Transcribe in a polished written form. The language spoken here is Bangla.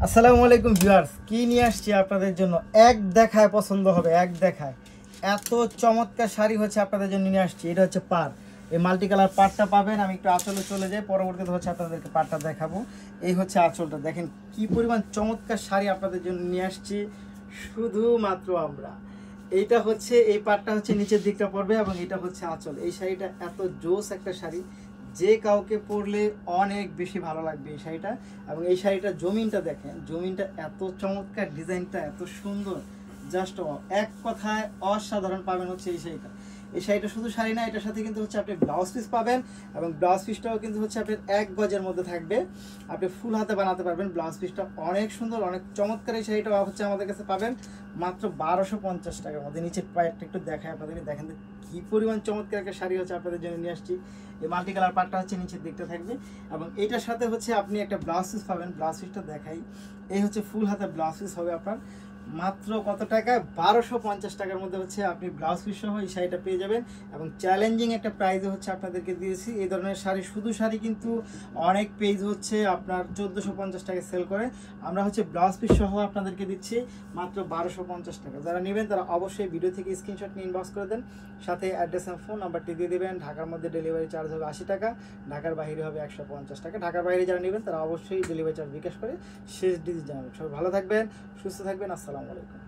আসসালামু আলাইকুম ভিউয়ার্স, কি নিয়ে আসছি আপনাদের জন্য এক দেখায় পছন্দ হবে। এক দেখায় এত চমৎকার শাড়ি হচ্ছে আপনাদের জন্য নিয়ে আসছি। এটা হচ্ছে পাড়, এই মাল্টি কালার পাড়টা পাবেন। আমি একটু আঁচলে চলে যাই, পরবর্তীতে হচ্ছে আপনাদেরকে পাড়টা দেখাবো। এই হচ্ছে আঁচলটা, দেখেন কি পরিমাণ চমৎকার শাড়ি আপনাদের জন্য নিয়ে আসছি শুধুমাত্র আমরা। এইটা হচ্ছে, এই পাড়টা হচ্ছে নিচের দিকটা পড়বে এবং এটা হচ্ছে আঁচল। এই শাড়িটা এত জোস একটা শাড়ি, যে কাউকে পরলে অনেক বেশি ভালো লাগবে এই শাড়িটা। এবং এই শাড়িটা জমিনটা দেখেন, জমিনটা এত চমৎকার, ডিজাইনটা এত সুন্দর, জাস্ট এক কথায় অসাধারণ পাবেন হচ্ছে এই শাড়িটা। এই শাড়িটা শুধু শাড়ি না, এটার সাথে কিন্তু হচ্ছে আপনি ব্লাউজ পিস পাবেন এবং ব্লাউজ পিসটাও কিন্তু হচ্ছে আপনার 1 গজের মধ্যে থাকবে। আপনি ফুল হাতে বানাতে পারবেন। ব্লাউজ পিসটা অনেক সুন্দর, অনেক চমৎকার। এই শাড়িটা হচ্ছে আমাদের কাছে পাবেন মাত্র 1250 টাকার মধ্যে। নিচের পায়েরটা একটু দেখায় আপনাদের, দেখেন কি পরিমাণ চমৎকার একটা শাড়ি হচ্ছে আপনাদের জন্য নিয়ে আসছি। এই মাল্টি কালার পার্টটা হচ্ছে নিচের দিকটা থাকবে এবং এটার সাথে হচ্ছে আপনি একটা ব্লাউজ পিস পাবেন। ব্লাউজ পিসটা দেখাই, এই হচ্ছে ফুল হাতে ব্লাউজ পিস হবে আপনার মাত্র কত টাকায়? 1250 টাকার মধ্যে হচ্ছে আপনি ব্লাউজ পিস সহ এই শাড়িটা পেয়ে যাবেন। এবং চ্যালেঞ্জিং একটা প্রাইসে হচ্ছে আপনাদেরকে দিয়েছি। এই ধরনের শাড়ি, শুধু শাড়ি কিন্তু অনেক পেজ হচ্ছে আপনার 1450 টাকায় সেল করে, আমরা হচ্ছে ব্লাউজ পিস সহ আপনাদেরকে দিচ্ছি মাত্র 1250 টাকা। যারা নেবেন তারা অবশ্যই ভিডিও থেকে স্ক্রিনশট নিয়ে ইনবক্স করে দেন, সাথে অ্যাড্রেস এবং ফোন নাম্বারটি দিয়ে দেবেন। ঢাকার মধ্যে ডেলিভারি চার্জ হবে 80 টাকা, ঢাকার বাইরে হবে 150 টাকা। ঢাকার বাইরে যারা নেবেন তারা অবশ্যই ডেলিভারি চার্জ বিকাশ করে শেষ ডিজিট জানাবেন। সবাই ভালো থাকবেন, সুস্থ থাকবেন। আসসালামু আলাইকুম।